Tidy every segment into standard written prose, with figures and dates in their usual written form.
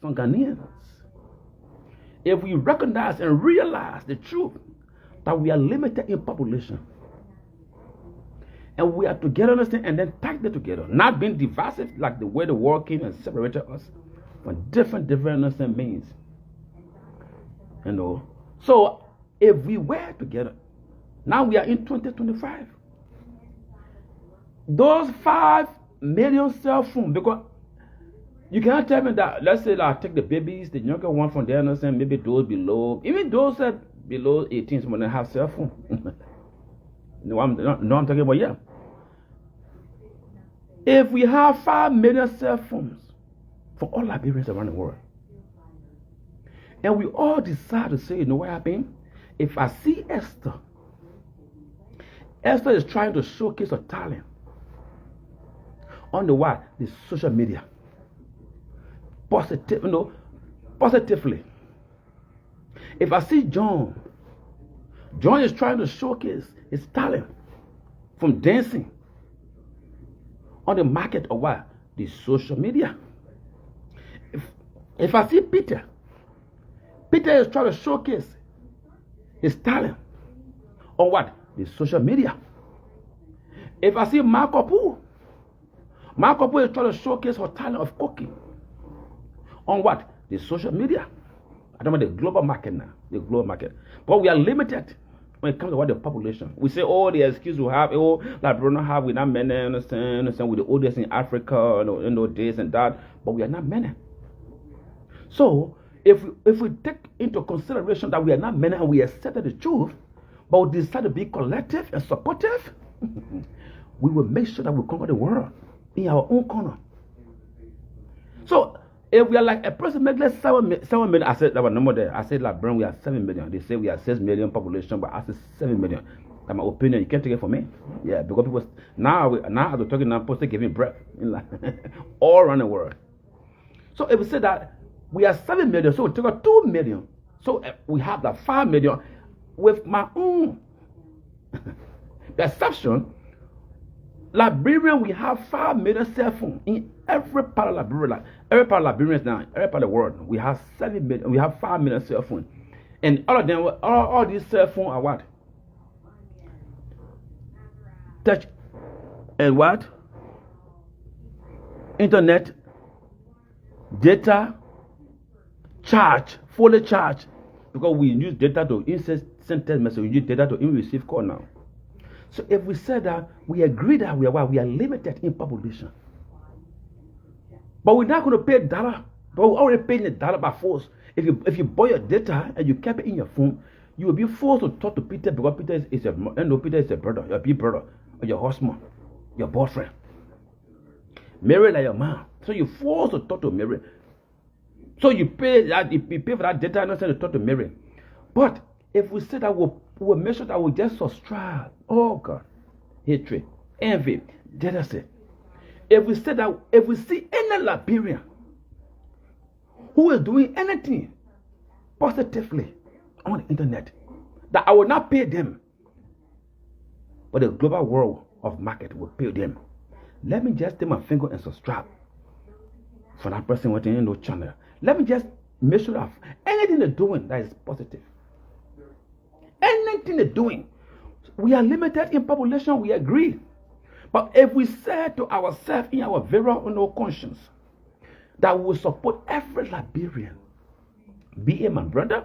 some Ghanaians, if we recognize and realize the truth that we are limited in population, and we are together, understand, and then tightly together, not being divisive like the way the world came and separated us from different understand means. So if we were together, now we are in 2025. Those 5 million cell phones, because you cannot tell me that, let's say I take the babies, the younger one from there, understand, maybe those below, even those that below 18, some of them have cell phone. I'm talking about, yeah. If we have 5 million cell phones for all Liberians around the world, and we all decide to say, you know what happened? If I see Esther is trying to showcase her talent on the what? The social media. Positively. If I see John is trying to showcase his talent from dancing on the market or what? The social media. If I see Peter is trying to showcase his talent on what? The social media. If I see Marco Poo is trying to showcase her talent of cooking on what? The social media. I don't know the global market now. The global market. But we are limited when it comes to what the population. We say, oh, the excuse we have, oh, like Bruno have, we're not many, understand, with the oldest in Africa, this and that, but we are not many. So, if we take into consideration that we are not many and we accepted the truth, but we decide to be collective and supportive, we will make sure that we conquer the world in our own corner. So, if we are like a person make less 7 million, I said that was number there. I said like Brent, we are 7 million. They say we are 6 million population, but I said 7 million. That's my opinion. You can't take it from me. Yeah, because people now as we're talking now, people giving breath all around the world. So if we say that we are 7 million, so we take out 2 million. So we have that 5 million with my own perception. Liberian, we have 5 million cell phones in every part of Liberia. Every part of Liberians now, every part of the world, we have 7 million. We have 5 million cell phones, and all of them, all these cell phones are what? Touch and what? Internet, data, charge, fully charge, because we use data to send text message. We use data to receive call now. So if we said that, we agree that we are limited in population. But we're not going to pay $1. But we're already paying $1 by force. If you buy your data and you keep it in your phone, you will be forced to talk to Peter because Peter is your brother, your big brother, or your husband, your boyfriend. Mary like your mom. So you're forced to talk to Mary. So you pay for that data and to talk to Mary. But if we say that we'll make sure that we just subscribe. Oh God. Hatred, envy, jealousy. If we say that, if we see any Liberian who is doing anything positively on the internet, that I will not pay them, but the global world of market will pay them. Let me just take my finger and subscribe for that person within no channel. Let me just make sure that anything they're doing that is positive. Anything they're doing. We are limited in population, we agree. But if we say to ourselves in our very own conscience that we will support every Liberian, be it my brother,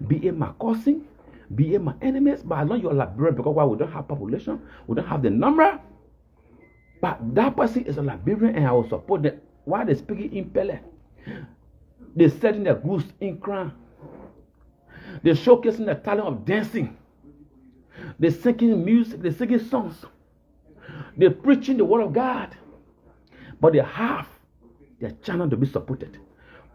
be it my cousin, be it my enemies, but I know you're Liberian because we don't have population, we don't have the number. But that person is a Liberian and I will support them. Why they speaking in Pele? They're selling their goods in crown. They're showcasing the talent of dancing. They're singing music, they're singing songs. They're preaching the word of God. But they have their channel to be supported.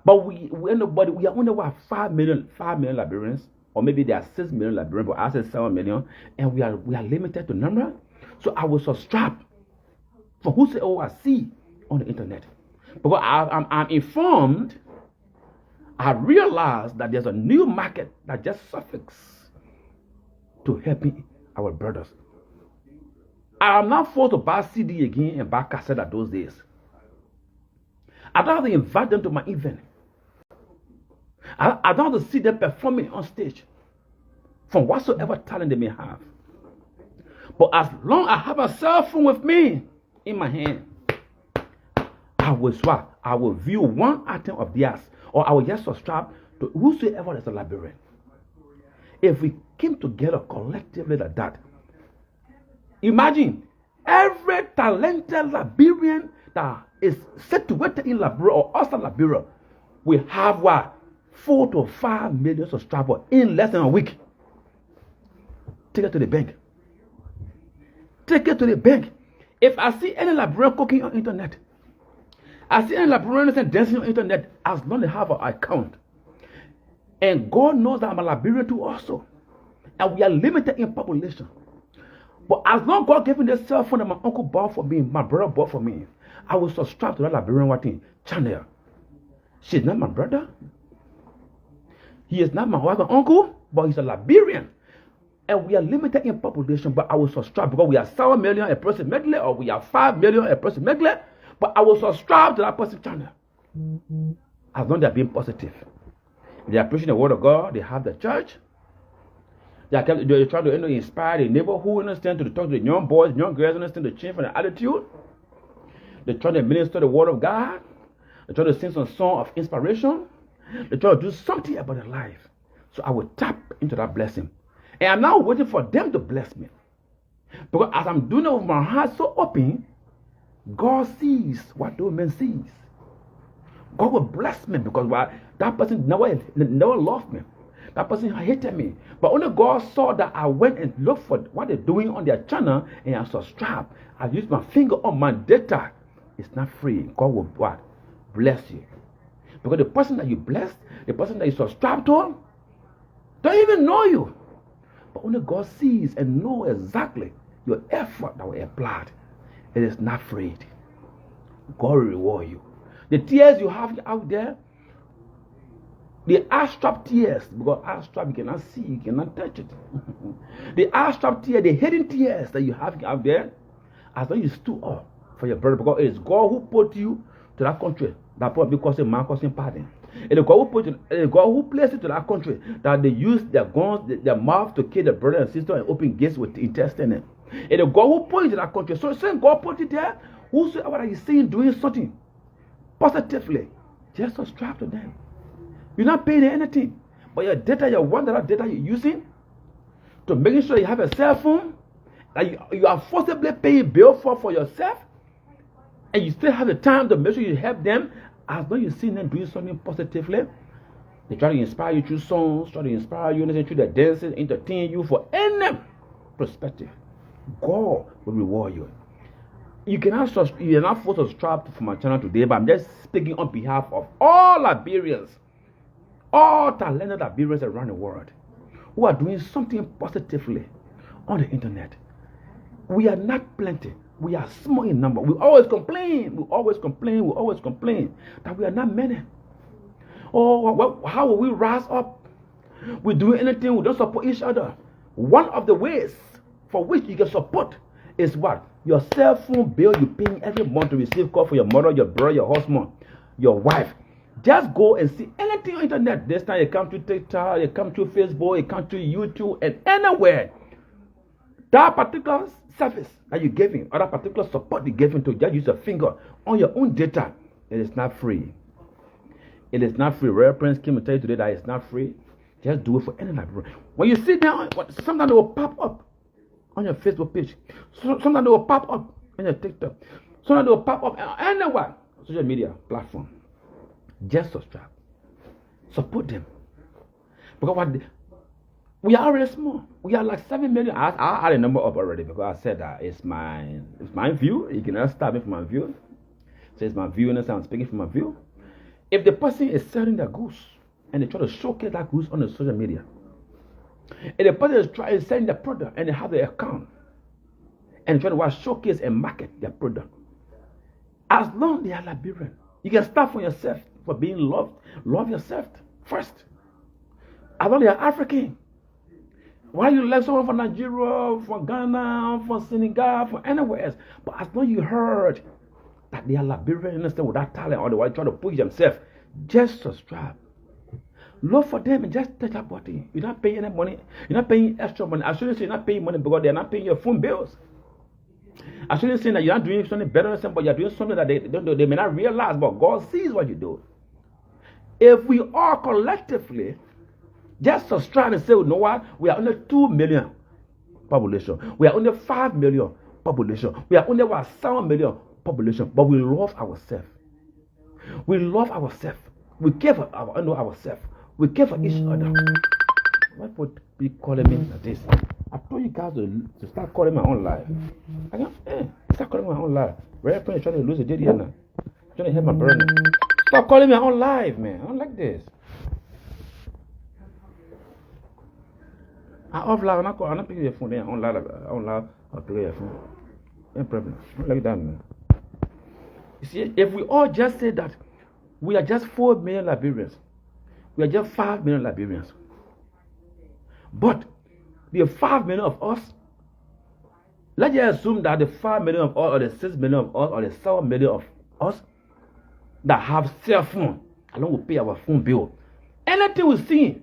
But we are only what 5 million Liberians, or maybe there are 6 million Liberians, but I said 7 million, and we are limited to number. So I will subscribe for who say, oh, I see on the internet. Because I'm informed, I realize that there's a new market that just suffix to helping our brothers. I'm not forced to buy CD again and buy cassette at those days. I don't have to invite them to my event. I don't want to see them performing on stage from whatsoever talent they may have. But as long as I have a cell phone with me in my hand, I will swap. I will view one item of theirs, or I will just subscribe to whosoever is a Liberian. If we came together collectively like that, imagine every talented Liberian that is situated in Liberia or outside Liberia will have what? 4 to 5 million subscribers in less than a week. Take it to the bank. Take it to the bank. If I see any Liberian cooking on internet, I see any Liberian dancing on internet, as long as they have an account. And God knows that I'm a Liberian too also. And we are limited in population. But as long as God gave me the cell phone that my uncle bought for me, my brother bought for me, I will subscribe to that Liberian channel. She's not my brother. He is not my wife and uncle, but he's a Liberian. And we are limited in population, but I will subscribe because we are 7 million approximately, or we are 5 million approximately, but I will subscribe to that person's channel. As long as they are being positive. They are preaching the word of God, they have the church. They're trying to inspire the neighborhood, understand, to talk to the young boys, young girls, understand, to change from the attitude. They're trying to minister the word of God. They're trying to sing some song of inspiration. They're trying to do something about their life. So I will tap into that blessing. And I'm now waiting for them to bless me. Because as I'm doing it with my heart so open, God sees what those men sees. God will bless me because that person never loved me. That person hated me. But only God saw that I went and looked for what they're doing on their channel and I subscribed. I used my finger on my data. It's not free. God will what? Bless you. Because the person that you bless, the person that you subscribe to, don't even know you. But only God sees and knows exactly your effort that was applied. It is not free. God will reward you. The tears you have out there, the abstract tears, because abstract you cannot see, you cannot touch it. The abstract tears, the hidden tears that you have out there, as long as you stood up for your brother, because it is God who put you to that country, that probably causing man causing pardon. It is God who placed you to that country, that they use their guns, their mouth to kill their brother and sister and open gates with intestine. It is God who put you to that country. So since God put you there, whosoever you see doing something positively, just subscribe to them. You're not paying anything, but your data, your $1 data you're using to making sure you have a cell phone that you are forcibly paying bill for yourself, and you still have the time to make sure you help them. As long as you see them doing something positively, they try to inspire you through songs, try to inspire you through their dances, entertain you for any perspective. God will reward you. You're not forced to subscribe to my channel today, but I'm just speaking on behalf of all Liberians, all talented Liberians around the world who are doing something positively on the internet. We are not plenty. We are small in number. We always complain that we are not many. Oh, how will we rise up? We do anything, we don't support each other. One of the ways for which you can support is what? Your cell phone bill you paying every month to receive call for your mother, your brother, your husband, your wife. Just go and see anything on the internet. This time you come to TikTok, you come to Facebook, you come to YouTube, and anywhere. That particular service that you're giving, or that particular support you're giving to, just use a finger on your own data. It is not free. It is not free. Real Prince came to tell you today that it's not free. Just do it for any library. When you sit down, sometimes it will pop up on your Facebook page. Sometimes it will pop up on your TikTok. Sometimes it will pop up on anywhere social media platform. Just subscribe. Support them. Because we are already small. We are like 7 million. I had a number up already because I said that it's my view. You cannot stop me from my view. So it's my view, and I'm speaking from my view. If the person is selling their goods and they try to showcase that goods on the social media, if the person is trying to sell their product and they have their account and try to showcase and market their product, as long as they are Liberian, you can start for yourself for being loved. Love yourself first. As long as they are African. Why you like someone from Nigeria, from Ghana, from Senegal, from anywhere else? But as long as you heard that they are Liberian, understand with that talent, or they want to try to push themselves, just subscribe. Look for them and just touch that button. You're not paying any money. You're not paying extra money. I shouldn't say you're not paying money because they're not paying your phone bills. I shouldn't say that you're not doing something better than something, but you're doing something that they may not realize, but God sees what you do. If we all collectively just subscribe and say, you know what, we are only 2 million population. We are only 5 million population. We are only 7 million population, but we love ourselves. We love ourselves. We care for ourselves. We care for each other. Why would be calling me like this? I told you guys to start calling my own life. I can't, start calling my own life. Very friend is trying to lose a day here now. Trying to help my brother. Stop calling me my own life, man. I don't like this. I off live. I'm not picking your phone. Then on live. I'll pick your phone. No problem. I don't like that, man. You see, if we all just say that we are just 4 million Liberians, we are just 5 million Liberians, but the 5 million of us, let's just assume that the 5 million of us, or the 6 million of us, or the 7 million of us that have cell phone, along with pay our phone bill, anything we see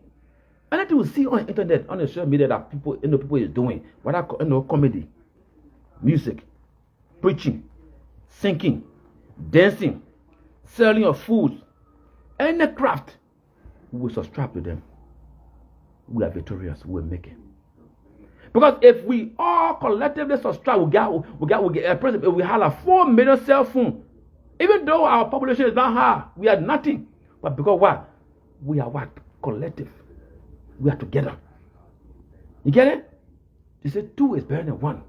on the internet, on the social media that people is doing, whether comedy, music, preaching, singing, dancing, selling of food, any craft, we will subscribe to them. We are victorious. We will make it. Because if we all collectively subscribe, we have a 4 million cell phone. Even though our population is not high, we are nothing. But because what? We are what? Collective. We are together. You get it? They say 2 is better than 1.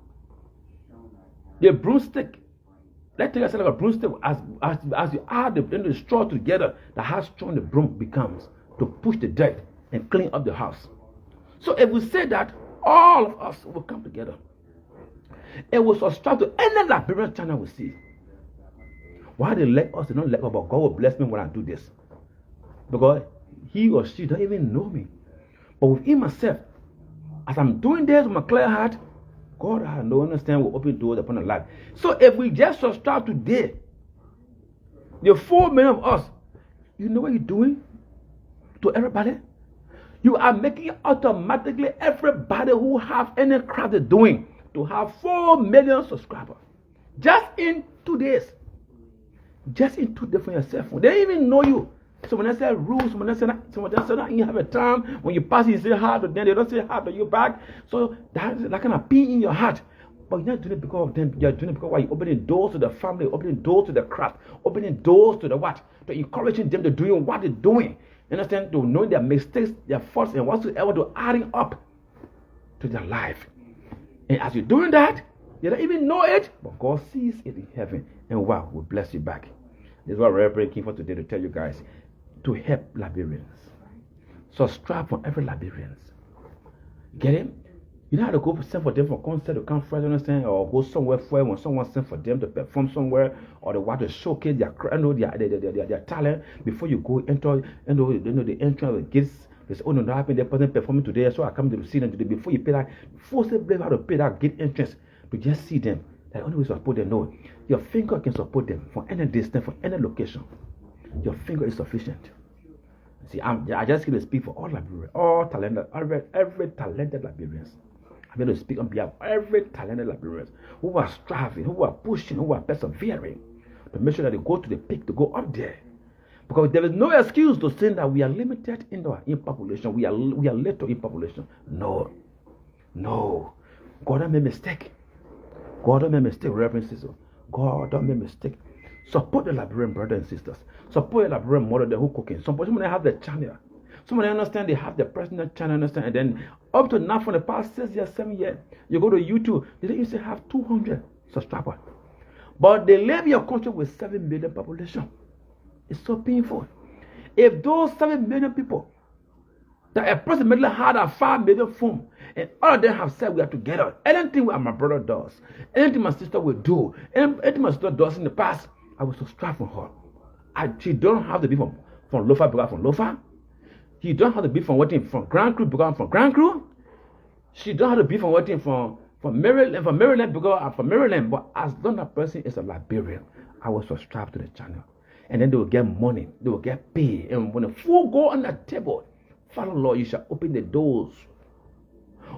The broomstick. Let's take a broomstick as you add the straw together, the how strong the broom becomes to push the dirt and clean up the house. So if we say that, all of us will come together. It will subscribe to any Liberian channel we see. Why they let us, they don't let us, but God will bless me when I do this. Because he or she don't even know me. But within myself, as I'm doing this with my clear heart, God, I don't understand, will open doors upon our life. So if we just subscribe today, the 4 million of us, you know what you're doing to everybody? You are making automatically everybody who have any craft they're doing to have 4 million subscribers. Just in 2 days. Just in 2 days for yourself. They don't even know you. So when I say rules, someone say that you have a time, when you pass, you say hi to them, they don't say hi to you back. So that kind of pain in your heart. But you're not doing it because of them. You're doing it because why? You're opening doors to the family, opening doors to the craft, opening doors to the what? To encouraging them to doing what they're doing. You understand? To know their mistakes, their faults, and whatsoever to adding up to their life. And as you're doing that, you don't even know it, but God sees it in heaven. And wow, will bless you back. This is what Reverend came for today to tell you guys. To help Liberians. Subscribe for every Liberians. Get it? You know how to go send for them for concert to conference, understand, or go somewhere for when someone sent for them to perform somewhere, or they want to showcase their talent before you go enter the entrance gates. They say, oh no, that happened, that person performing today, so I come to see them today. Before you pay that, forcibly blame how to pay that gate entrance to just see them. The only way to support them, no. Your finger can support them from any distance, from any location. Your finger is sufficient. See, I just going to speak for all Liberians, all talented, every talented Liberians. I'm going to speak on behalf of every talented Liberians who are striving, who are pushing, who are persevering to make sure that they go to the peak, to go up there. Because there is no excuse to say that we are limited in population, we are little in population. No. God don't make mistake. God don't make mistake, Reverend Sister. God don't make mistake. Support the Liberian brothers and sisters. Support the Liberian mother who cooking. Someone have the channel. Someone understand they have the personal channel, understand, and then up to now for the past 6 years, 7 years, you go to YouTube, they used to have 200 subscribers. But they live your country with 7 million population. It's so painful. If those 7 million people that approximately had a 5 million phone, and all of them have said we are together, anything what my brother does, anything my sister will do, anything my sister does in the past, I will subscribe from her. She don't have to be from Lofa because from Lofa. She don't have to be from Grand Crew because I'm from Grand Crew. She don't have to be from Maryland because I'm from Maryland. But as long as that person is a Liberian, I will subscribe to the channel. And then they will get money. They will get paid. And when the food go on the table, Father, Lord, you shall open the doors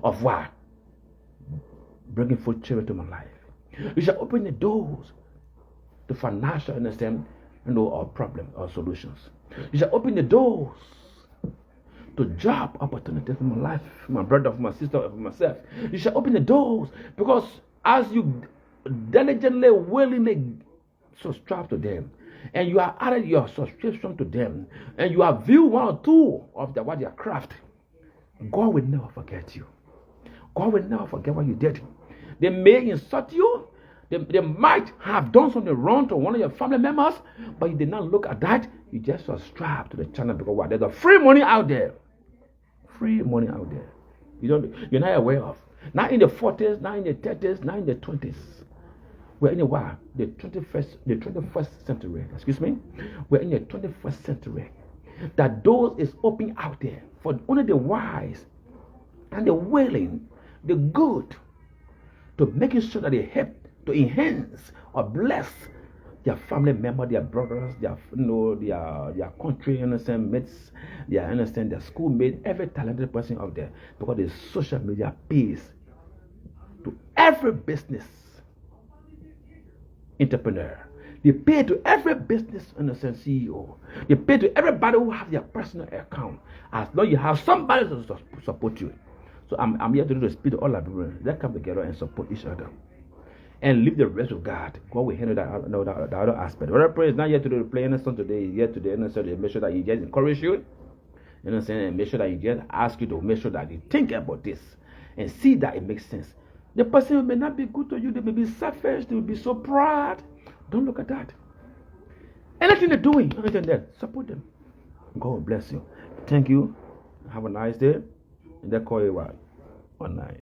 of what? Bringing forth children to my life. You shall open the doors to financial, understand, or problems or solutions. You shall open the doors to job opportunities in my life, my brother, for my sister, for myself. You shall open the doors because as you diligently, willingly subscribe to them, and you are added your subscription to them, and you have viewed one or two of what they are craft, God will never forget you. God will never forget what you did. They may insult you. They might have done something wrong to one of your family members, but you did not look at that. You just subscribe to the channel because what? There's a free money out there. Free money out there. You're not aware of. Not in the 40s, not in the 30s, not in the 20s. We're in the 21st century. Excuse me. We're in the 21st century. That doors is open out there for only the wise and the willing, the good, to making sure that they help to enhance or bless their family member, their brothers, their country, mates, their schoolmates, every talented person out there, because the social media pays to every business entrepreneur. They pay to every business CEO. They pay to everybody who have their personal account. As long as you have somebody to support you. So I'm here to do the spirit of all Liberians. Let's come together and support each other. And leave the rest of God. God will handle the other aspect. What I pray is not yet to do the play innocent today, yet today, innocent. Make sure that you just encourage you. You know what I'm saying? And make sure that you just ask you to make sure that you think about this and see that it makes sense. The person may not be good to you, they may be selfish, they will be so proud. Don't look at that. Anything they're doing, anything there, support them. God bless you. Thank you. Have a nice day. And they call you what? One night.